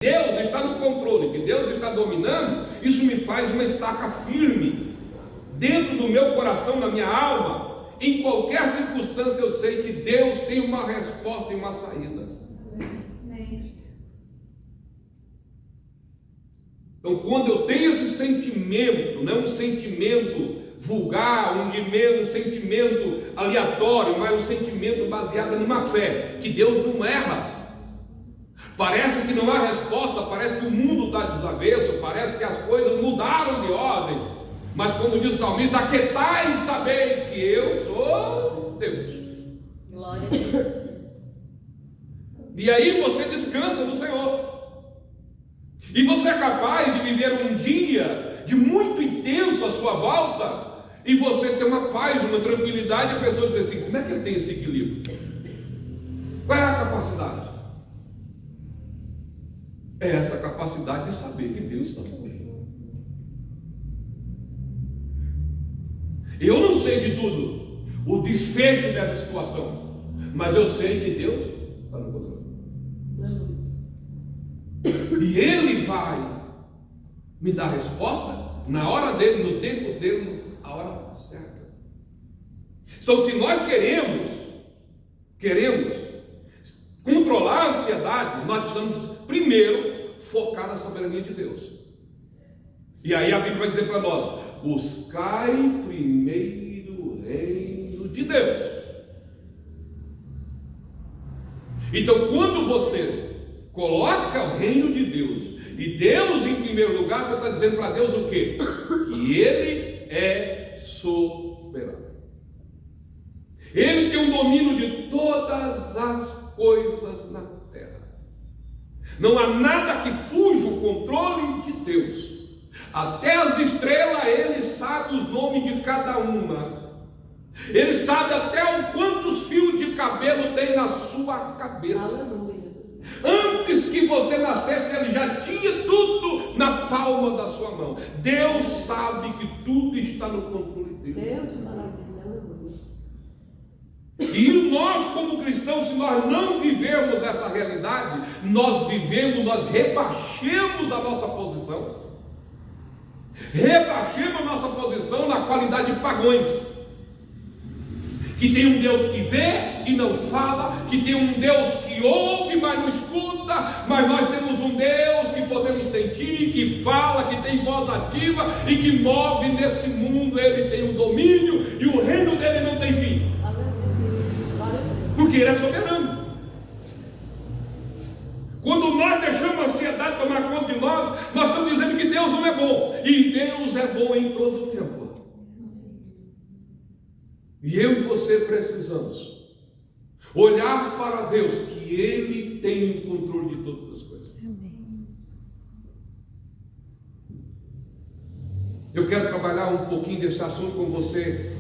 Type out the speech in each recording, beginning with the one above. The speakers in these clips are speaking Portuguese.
Deus está no controle, que Deus está dominando, isso me faz uma estaca firme dentro do meu coração, na minha alma. Em qualquer circunstância eu sei que Deus tem uma resposta e uma saída. Então, quando eu tenho esse sentimento, não um sentimento vulgar, um sentimento aleatório, mas um sentimento baseado numa fé, que Deus não erra. Parece que não há resposta, parece que o mundo está desavesso, parece que as coisas mudaram de ordem, mas como diz o salmista, aquietai e sabeis que eu sou Deus. Glória a Deus. E aí você descansa no Senhor. E você é capaz de viver um dia de muito intenso à sua volta, e você ter uma paz, uma tranquilidade, e a pessoa diz assim: como é que ele tem esse equilíbrio? Qual é a capacidade? É essa capacidade de saber que Deus está comigo. Eu não sei de tudo, o desfecho dessa situação, mas eu sei que Deus está no controle. E Ele vai me dar resposta na hora dele, no tempo dele, a hora certa. Então, se nós queremos controlar a ansiedade, nós precisamos primeiro focar na soberania de Deus. E aí a Bíblia vai dizer para nós: buscai primeiro o reino de Deus. Então, quando você coloca o reino de Deus e Deus em primeiro lugar, você está dizendo para Deus o quê? Que Ele é soberano. Ele tem o domínio de todas as coisas na terra. Não há nada que fuja o controle de Deus. Até as estrelas Ele sabe os nomes de cada uma. Ele sabe até o quantos fios de cabelo tem na sua cabeça. Aleluia. Antes que você nascesse, Ele já tinha tudo na palma da sua mão. Deus sabe que tudo está no controle dele. Deus maravilha, aleluia. E nós, como cristãos, se nós não vivermos essa realidade, nós rebaixamos a nossa posição. Rebaixamos a nossa posição na qualidade de pagãos. Que tem um Deus que vê e não fala, que tem um Deus que ouve, mas não escuta, mas nós temos um Deus que podemos sentir, que fala, que tem voz ativa e que move nesse mundo. Ele tem um domínio e o reino dele não tem fim, porque Ele é soberano. Quando nós deixamos a ansiedade tomar conta de nós estamos dizendo que Deus não é bom, e Deus é bom em todo o tempo. E eu e você precisamos olhar para Deus, que Ele tem o controle de todas as coisas. Amém. Eu quero trabalhar um pouquinho desse assunto com você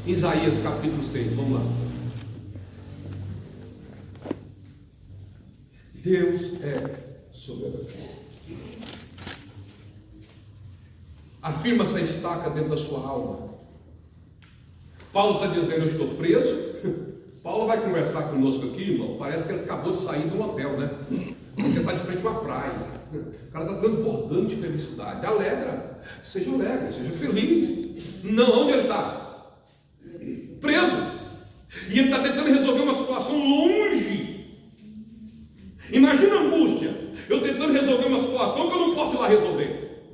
em Isaías capítulo 6, vamos lá. Deus é soberano. Afirma essa estaca dentro da sua alma. Paulo está dizendo: eu estou preso. Paulo vai conversar conosco aqui, irmão. Parece que ele acabou de sair de um hotel, né? Parece que ele está de frente a uma praia. O cara está transbordando de felicidade. Alegra, seja alegre, seja feliz. Não, onde ele está? Preso. E ele está tentando resolver uma situação longe. Imagina a angústia. Eu tentando resolver uma situação que eu não posso ir lá resolver.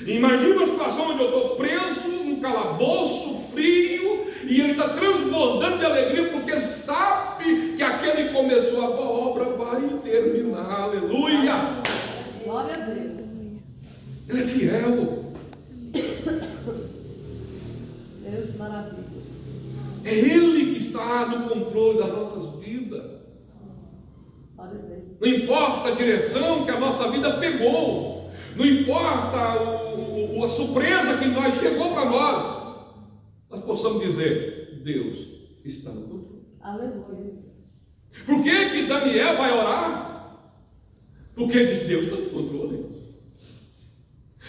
Imagina uma situação onde eu estou preso num calabouço frio, e ele está transbordando de alegria, porque sabe que aquele que começou a boa obra vai terminar. Aleluia! Glória a Deus. Ele é fiel. Deus maravilhoso. É Ele que está no controle das nossas vidas. Glória a Deus. Não importa a direção que a nossa vida pegou, não importa a surpresa que chegou para nós possamos dizer: Deus está no controle. Aleluia. Por que Daniel vai orar? Porque diz: Deus está no controle.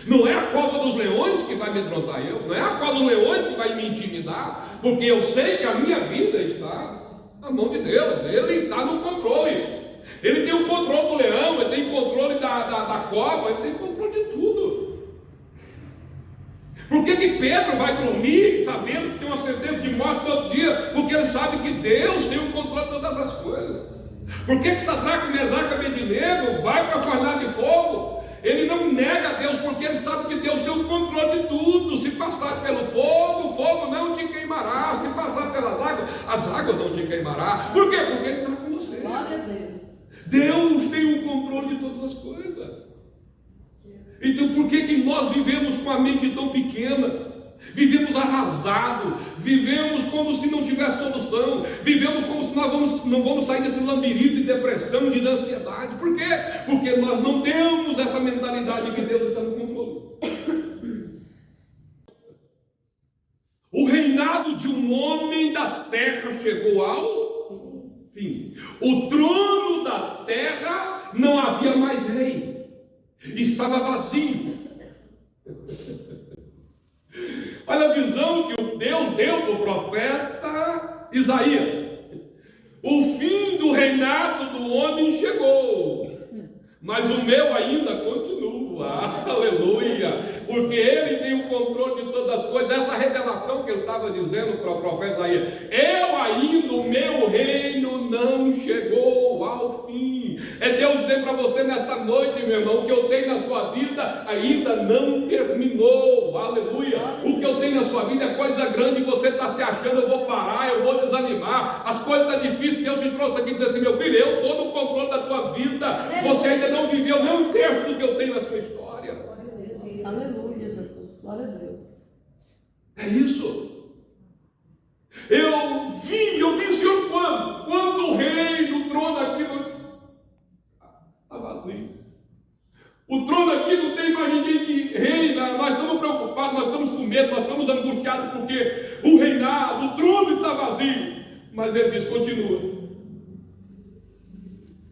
Não é a cova dos leões que vai me amedrontar eu, não é a cova dos leões que vai me intimidar, porque eu sei que a minha vida está na mão de Deus, Ele está no controle. Ele tem o controle do leão, ele tem o controle da cobra, ele tem o controle de tudo. Por que Pedro vai dormir sabendo que tem uma sentença de morte todo dia? Porque ele sabe que Deus tem o controle de todas as coisas. Por que Sadraque, Mesaque e Abednego vai para a fornalha de fogo? Ele não nega a Deus, porque ele sabe que Deus tem o controle de tudo. Se passar pelo fogo, o fogo não te queimará. Se passar pelas águas, as águas não te queimará. Por quê? Porque ele está com você. Glória a Deus. Deus tem o controle de todas as coisas. Então por que nós vivemos com a mente tão pequena? Vivemos arrasado, vivemos como se não tivesse solução, vivemos como se nós não vamos sair desse labirinto de depressão, de ansiedade. Por quê? Porque nós não temos essa mentalidade que Deus está no controle. O reinado de um homem da terra chegou ao fim. O trono da terra não havia mais rei, estava vazio. Olha a visão que o Deus deu para o profeta Isaías. O fim do reinado do homem chegou, mas o meu ainda continua. Aleluia! Porque ele tem o controle de todas as coisas. Essa revelação que ele estava dizendo para o profeta Isaías: eu ainda, o meu reino não chegou ao fim. É Deus dizer para você nesta noite, meu irmão, o que eu tenho na sua vida ainda não terminou. Aleluia! O que eu tenho na sua vida é coisa grande, e você está se achando, eu vou parar, eu vou desanimar, as coisas estão difíceis. Deus te trouxe aqui e disse assim: meu filho, eu estou no controle da tua vida. Você ainda não viveu nem um terço do que eu tenho na sua história. Aleluia, Jesus. Glória a Deus. É isso. Eu vi, Senhor, quando? Quando o rei, o trono aqui está vazio. O trono aqui não tem mais ninguém que reina. Nós estamos preocupados, nós estamos com medo, nós estamos angustiados porque o reinado, o trono está vazio. Mas ele diz: continua.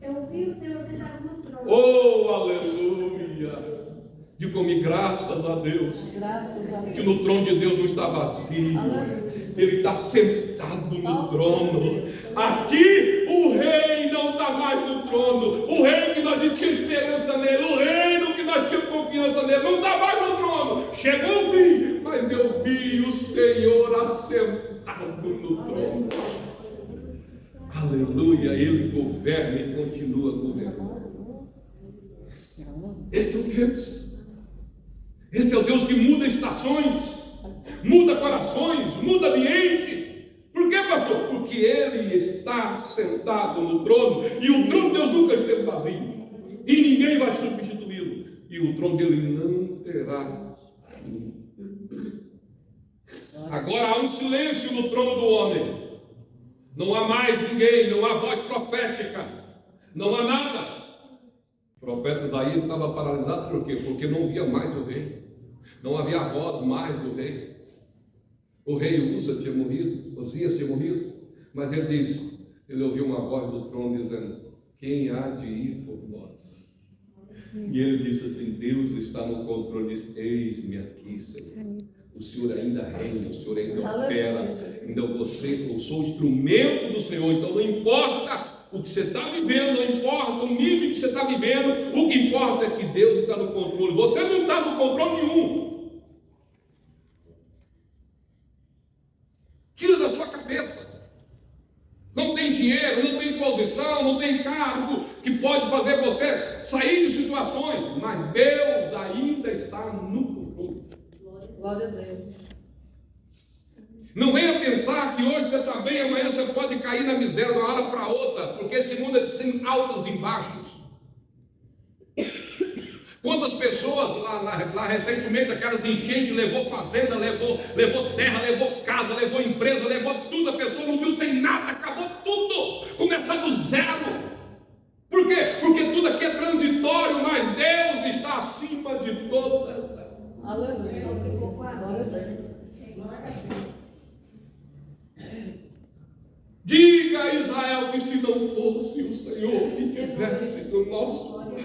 Eu vi o Senhor sentado no trono. Oh, aleluia! Digo comigo, graças a Deus, Graças a que Deus. no trono de Deus não está vazio. Aleluia. Ele está sentado no trono. Aqui o rei não está mais no trono. O rei que nós tínhamos esperança nele, o reino que nós tínhamos confiança nele, não está mais no trono. Chegou o fim, mas eu vi o Senhor assentado no trono. Aleluia, ele governa e continua governando. Esse é o Deus. Esse é o Deus que muda estações, muda corações, muda ambiente. Por quê, pastor? Porque ele está sentado no trono, e o trono de Deus nunca esteve vazio, e ninguém vai substituí-lo, e o trono dele não terá fim. Agora há um silêncio no trono do homem. Não há mais ninguém, não há voz profética, não há nada. O profeta Isaías estava paralisado por quê? Porque não via mais o rei, não havia a voz mais do rei. O rei Uza tinha morrido, Osias tinha morrido, mas ele disse, ele ouviu uma voz do trono dizendo: quem há de ir por nós? E ele disse assim: Deus está no controle. Disse: eis-me aqui, Senhor. O Senhor ainda reina, o Senhor ainda opera, ainda você, eu sou instrumento do Senhor. Então não importa o que você está vivendo, não importa o nível que você está vivendo, o que importa é que Deus está no controle. Você não está no controle nenhum. Tira da sua cabeça. Não tem dinheiro, não tem posição, não tem cargo que pode fazer você sair de situações, mas Deus ainda está no controle. Glória a Deus. Não venha pensar que hoje você está bem, amanhã você pode cair na miséria de uma hora para outra, porque esse mundo é de altos e baixos. Quantas pessoas lá recentemente, aquelas enchentes, levou fazenda, levou terra, levou casa, levou empresa, levou tudo, a pessoa não viu sem nada, acabou tudo, começando do zero. Por quê? Porque tudo aqui é transitório, mas Deus está acima de todas. Aleluia. Glória a Deus. Diga a Israel que se não fosse o Senhor que tivesse do nosso lado,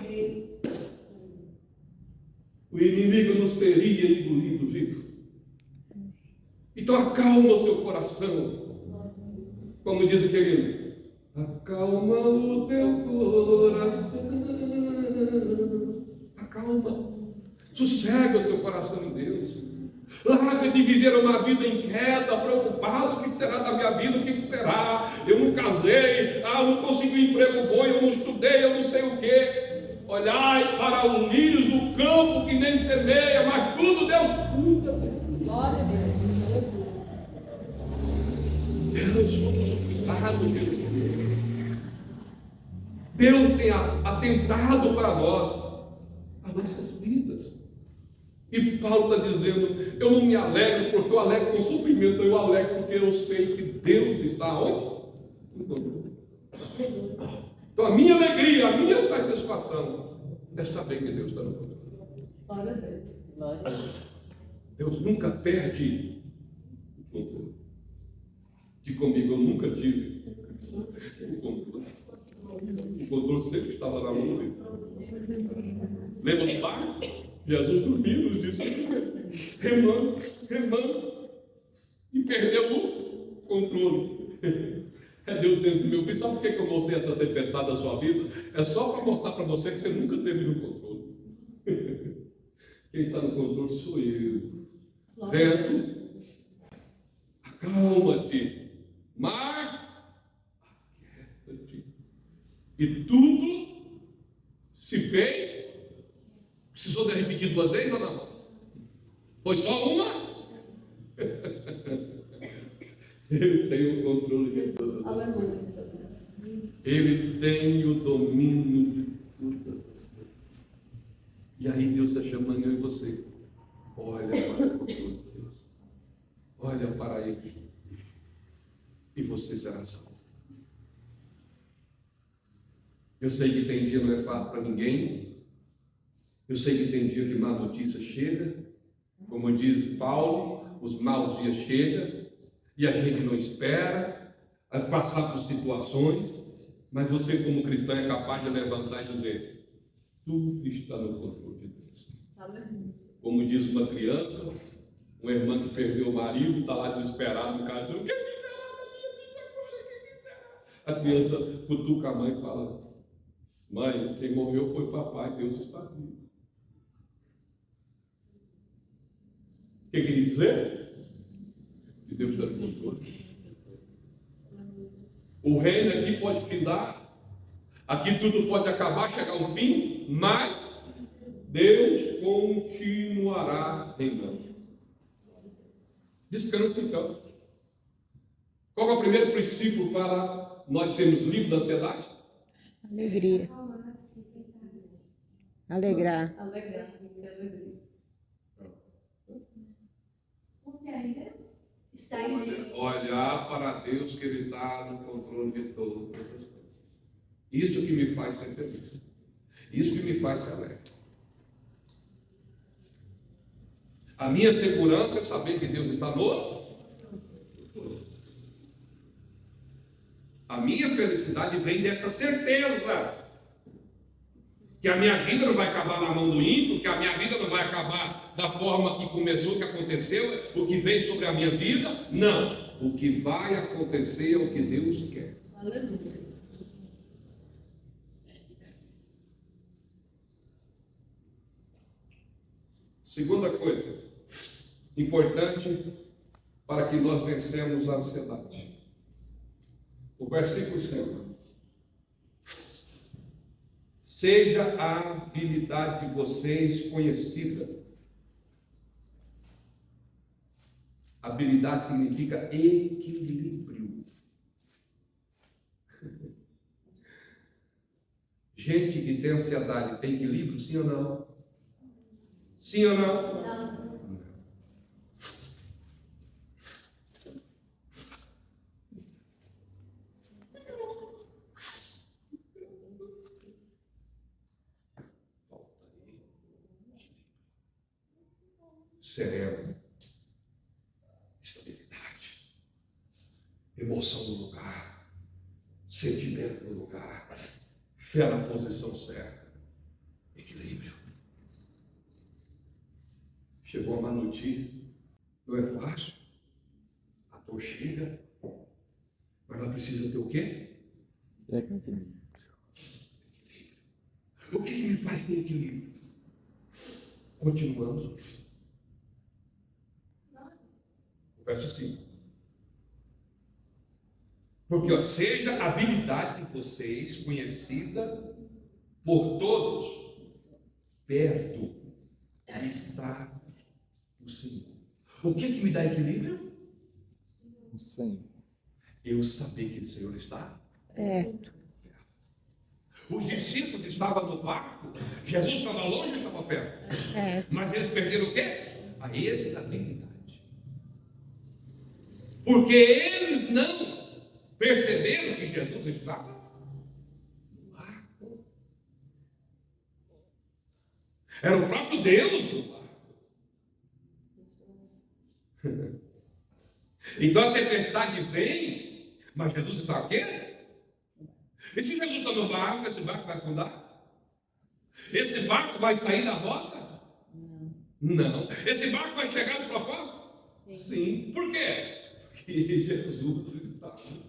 o inimigo nos teria engolido vivo. Então acalma o seu coração. Como diz aquele Acalma o teu coração. Acalma. Sossega o teu coração em Deus. Larga de viver uma vida inquieta, preocupado, o que será da minha vida, o que será? Eu não casei, eu não consegui emprego bom, eu não estudei, eu não sei o quê. Olhai para os lírios do campo que nem semeia, mas tudo Deus cuida. Glória a Deus. Deus, somos cuidados, Deus tem atentado para nós, as nossas vidas. E Paulo está dizendo, eu não me alegro porque eu alegro com o sofrimento, eu alegro porque eu sei que Deus está onde? Então a minha alegria, a minha satisfação é saber que Deus está no controle. Glória a Deus. Glória a Deus. Deus nunca perde o controle. Que comigo eu nunca tive o controle. O controle sempre estava na mão dele. Lembra do barco? Jesus dormiu, nos disse, remando, e perdeu o controle. É Deus dizendo assim, meu filho, sabe por que eu mostrei essa tempestade da sua vida? É só para mostrar para você que você nunca teve no controle. Quem está no controle sou eu. Vento, acalma-te. Mar, aquieta-te. E tudo se fez. Precisou de repetir 2 vezes ou não? Foi só uma? Ele tem o controle de todas as coisas. Ele tem o domínio de todas as coisas. E aí Deus está chamando eu e você. Olha para o controle de Deus. Olha para Ele. E você será salvo. Eu sei que tem dia não é fácil para ninguém. Eu sei que tem dia que má notícia chega, como diz Paulo, os maus dias chegam, e a gente não espera passar por situações, mas você como cristão é capaz de levantar e dizer, tudo está no controle de Deus. Como diz uma criança, uma irmã que perdeu o marido, está lá desesperada no caso, o que será da minha vida agora? O que será? A criança cutuca a mãe e fala, mãe, quem morreu foi papai, Deus está vivo. O que quer dizer? Que Deus está no controle. O reino aqui pode findar, aqui tudo pode acabar, chegar ao fim, mas Deus continuará reinando. Descansa então. Qual é o primeiro princípio para nós sermos livres da ansiedade? Alegria. Alegrar. Alegria. Confiar em Deus? Está em Deus. Olhar para Deus que Ele está no controle de todas as coisas. Isso que me faz ser feliz. Isso que me faz ser alegre. A minha segurança é saber que Deus está no. A minha felicidade vem dessa certeza. Que a minha vida não vai acabar na mão do ímpio, que a minha vida não vai acabar da forma que começou, que aconteceu, o que vem sobre a minha vida. Não. O que vai acontecer é o que Deus quer. Aleluia. Segunda coisa importante para que nós vencemos a ansiedade. O versículo 5. Seja a habilidade de vocês conhecida. Habilidade significa equilíbrio. Gente que tem ansiedade tem equilíbrio, sim ou não? Sim ou não? Não. Sereno, estabilidade, emoção no lugar, sentimento no lugar, fé na posição certa, equilíbrio. Chegou a má notícia, não é fácil, a dor chega, mas ela precisa ter o quê? O que me faz ter equilíbrio? Continuamos. O verso 5. Porque seja a habilidade de vocês conhecida por todos, perto está o Senhor. O que me dá equilíbrio? O Senhor. Eu saber que o Senhor está Perto. Os discípulos estavam no barco, Jesus estava longe ou estava perto? Perto. Mas eles perderam o quê? A estabilidade. Porque eles não perceberam que Jesus estava no barco. Era o próprio Deus no barco. Então a tempestade vem, mas Jesus está o quê? E se Jesus está no barco, esse barco vai afundar? Esse barco vai sair da rota? Não. Esse barco vai chegar no propósito? Sim. Por quê? Porque Jesus está no barco.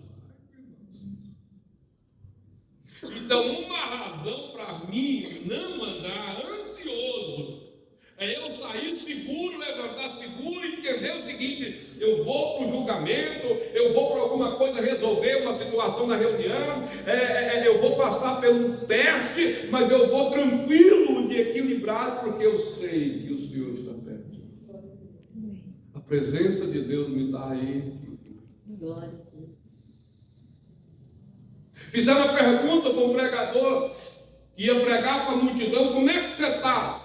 Então, uma razão para mim não andar ansioso é eu sair seguro, levantar seguro e entender o seguinte: eu vou para o julgamento, eu vou para alguma coisa resolver uma situação na reunião, eu vou passar pelo teste, mas eu vou tranquilo e equilibrado, porque eu sei que o Senhor está perto. A presença de Deus me dá equilíbrio. Glória a Deus. Fizeram uma pergunta para um pregador que ia pregar para a multidão: como é que você está?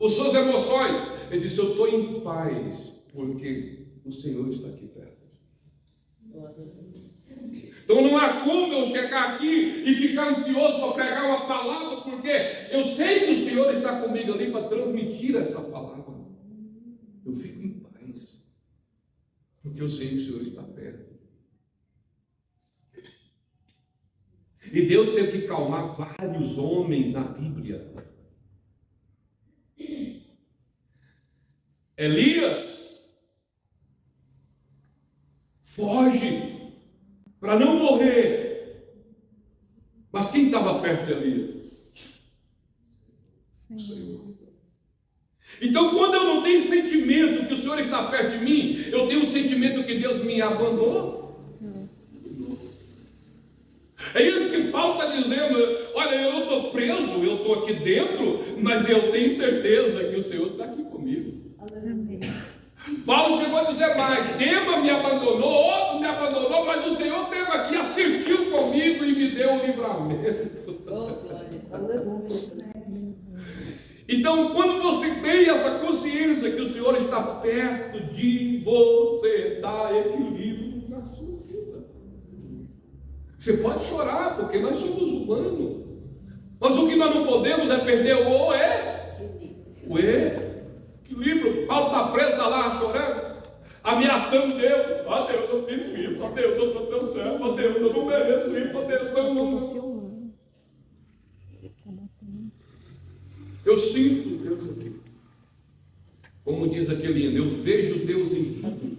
As suas emoções. Ele disse: eu estou em paz, porque o Senhor está aqui perto. Então não há como eu chegar aqui e ficar ansioso para pregar uma palavra, porque eu sei que o Senhor está comigo ali para transmitir essa palavra. Eu fico em paz, porque eu sei que o Senhor está perto. E Deus teve que calmar vários homens na Bíblia. Elias foge para não morrer. Mas quem estava perto de Elias? O Senhor. Então, quando eu não tenho sentimento que o Senhor está perto de mim, eu tenho um sentimento que Deus me abandonou. É isso que Paulo está dizendo. Olha, eu não estou preso, eu estou aqui dentro, mas eu tenho certeza que o Senhor está aqui comigo. Amém. Paulo chegou a dizer mais: Dema me abandonou, outros me abandonou, mas o Senhor esteve aqui, assistiu comigo e me deu o livramento. Então, quando você tem essa consciência que o Senhor está perto de você, dá equilíbrio na sua vida. Você pode chorar, porque nós somos humanos. Mas o que nós não podemos é perder o equilíbrio. Paulo está preso, está lá chorando, ameaçando Deus. Ó Deus, eu fiz isso. Ó Deus, eu estou tão certo. Ó Deus, eu não mereço isso. Ó Deus, não. Eu sinto Deus aqui. Como diz aquele hino, eu vejo Deus em tudo.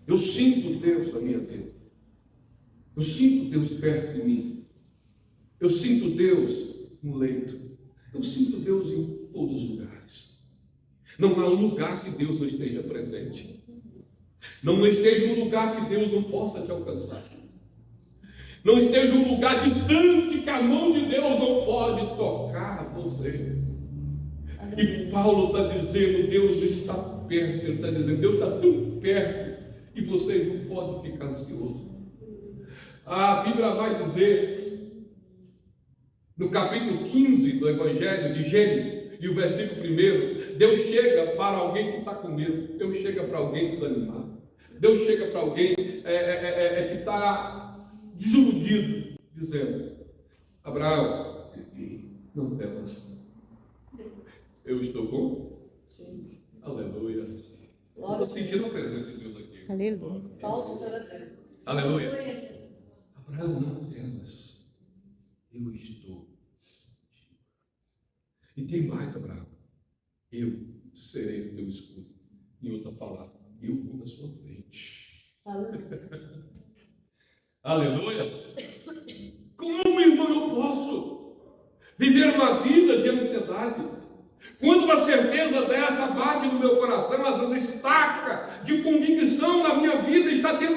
Eu sinto Deus na minha vida. Eu sinto Deus perto de mim. Eu sinto Deus no leito. Eu sinto Deus em todos os lugares. Não há um lugar que Deus não esteja presente. Não esteja um lugar que Deus não possa te alcançar. Não esteja um lugar distante que a mão de Deus não pode tocar você. E Paulo está dizendo: Deus está perto. Ele está dizendo: Deus está tão perto e você não pode ficar ansioso. A Bíblia vai dizer, no capítulo 15 do Evangelho de Gênesis, e o versículo 1, Deus chega para alguém que está com medo, Deus chega para alguém desanimado, Deus chega para alguém que está desiludido, dizendo: Abraão, não temas, eu estou com. Aleluia. Estou sentindo a presença de Deus aqui. Aleluia. Aleluia. Abraão, não temas, eu estou. E tem mais, Abraão: eu serei o teu escudo. Em outra palavra, eu vou na sua frente. Aleluia. Como, irmão, eu posso viver uma vida de ansiedade? Quando uma certeza dessa bate no meu coração, essa estaca de convicção na minha vida está dentro